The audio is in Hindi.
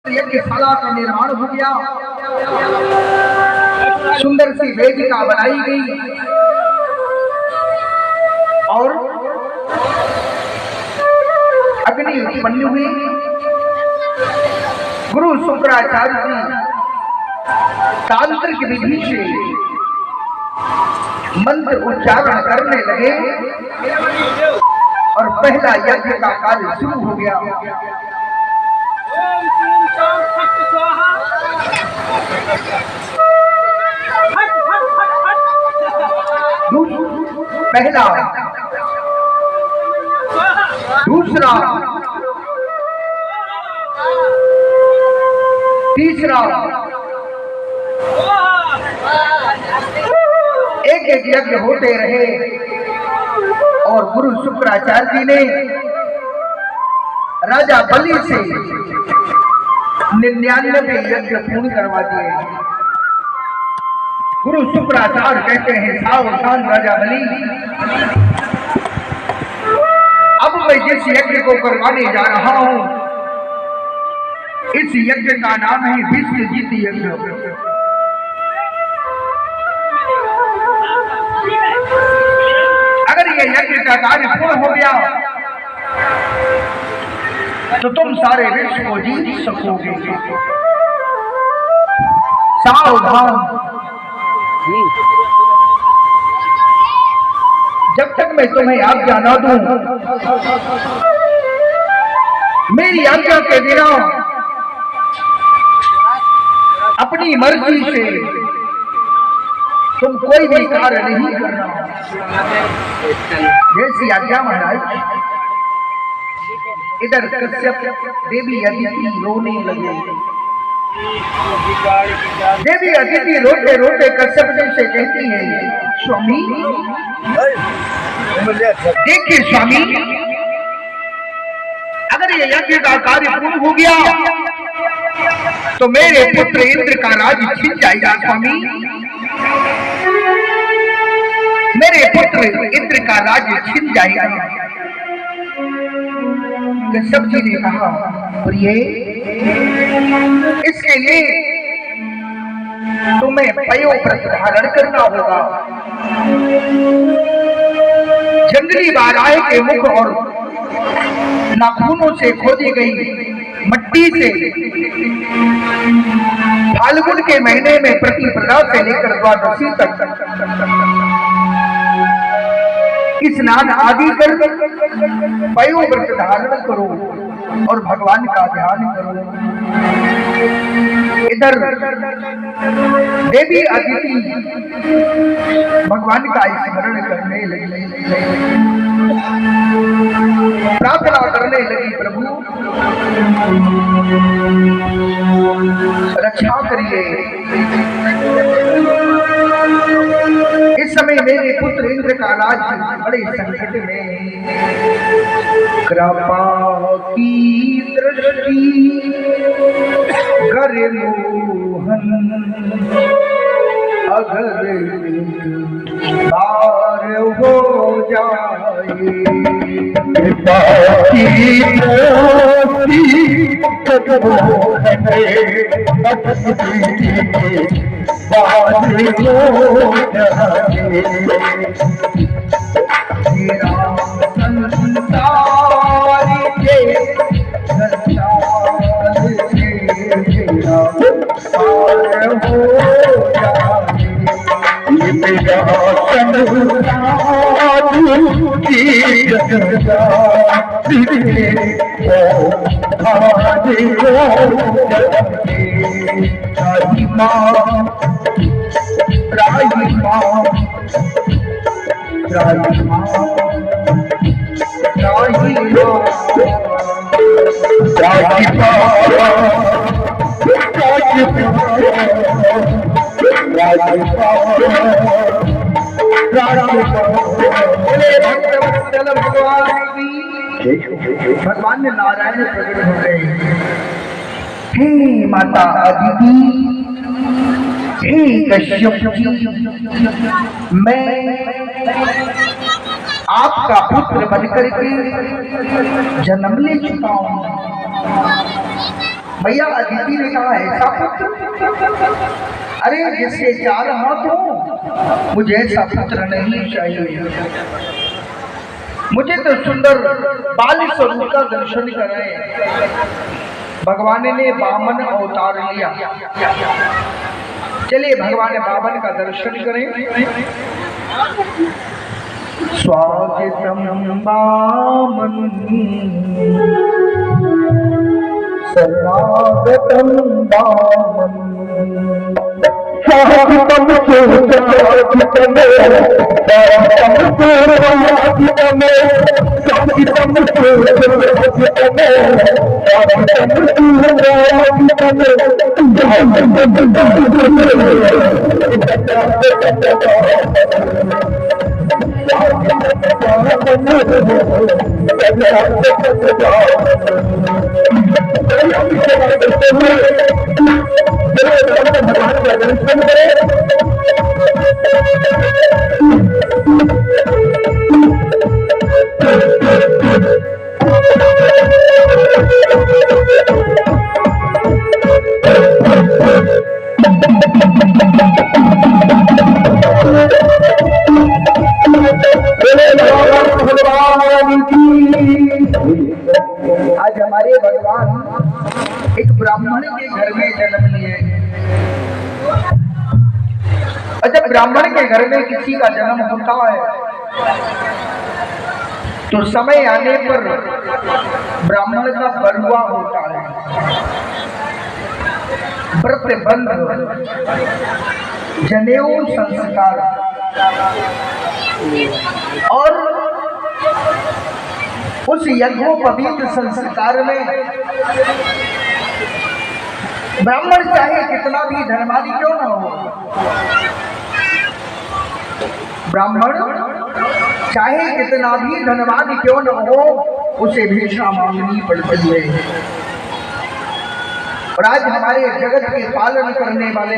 यज्ञशाला का निर्माण हो गया। सुंदर सी वेदिका बनाई गई और अग्नि उत्पन्न हुई। गुरु शुक्राचार्य जी तांत्रिक विधि से मंत्र उच्चारण करने लगे और पहला यज्ञ का कार्य शुरू हो गया। पहला, दूसरा, तीसरा, एक एक यज्ञ होते रहे और गुरु शुक्राचार्य जी ने राजा बलि से 99 यज्ञ पूर्ण करवा दिए। गुरु शुक्राचार्य कहते हैं, सावधान राजा बलि, अब मैं जिस यज्ञ को करवाने जा रहा हूं, इस यज्ञ का नाम है विश्वजीत यज्ञ। अगर यह यज्ञ का कार्य पूर्ण हो गया तो तुम सारे विश्व को जीत सकोगे। सावधान, जब तक मैं तुम्हें आज्ञा न दूं, मेरी आज्ञा के बिना अपनी मर्जी से तुम कोई भी कार्य नहीं करना। जैसी आज्ञा महाराज। इधर कश्यप देवी अदिति रोने लगे। देवी अदिति रोते रोते कश्यप जी से कहती है, स्वामी देखिए स्वामी, अगर ये यज्ञ का कार्य पूर्ण हो गया तो मेरे पुत्र इंद्र का राज छिन जाएगा। स्वामी, मेरे पुत्र इंद्र का राज छिन जाएगा। कश्यप जी ने कहा, प्रिय, इसके लिए तुम्हें पयोव्रत धारण करना होगा। जंगली बाराए के मुख और नाखूनों से खोदी गई मट्टी से फाल्गुन के महीने में प्रतिपदा से लेकर द्वादशी तक स्नान आदि कर पयोव्रत धारण करो और भगवान का ध्यान करो। इधर देवी अदिति भगवान का स्मरण करने लगी, प्रार्थना करने लगी, प्रभु रक्षा करिए। इस समय मेरे पुत्र इंद्र का राज बड़े संकट में। कृपा की दृष्टि करे मोहन, अगर बार हो जाए। कृपा की दृष्टि करे मोहन, भगवान ने नारायण प्रकट हो गए। हे माता अदिति, हे कश्यप जी, मैं आपका पुत्र बनकर के जन्म ले चुका हूं। भैया अदिति ने कहा ऐसा पुत्र, अरे जिसके 4 हाथ हो, मुझे ऐसा पुत्र नहीं चाहिए। मुझे तो सुंदर बाल स्वरूप का दर्शन कराए। भगवान ने वामन अवतार लिया। चलिए भगवान वामन का दर्शन करें। स्वागतम वामन शरणागतम वामन, स्वागतम आज हमारे भगवान एक ब्राह्मण के घर में जन्म लिए। और जब ब्राह्मण के घर में किसी का जन्म होता है तो समय आने पर ब्राह्मण का बरुआ होता है, व्रत बंध, जनेऊ संस्कार, और उस यज्ञोपवीत संस्कार में ब्राह्मण चाहे कितना भी धर्मादि क्यों ना हो, ब्राह्मण चाहे कितना भी धनवान क्यों न हो, उसे भिक्षा मांगनी पड़ती है। और आज हमारे जगत के पालन करने वाले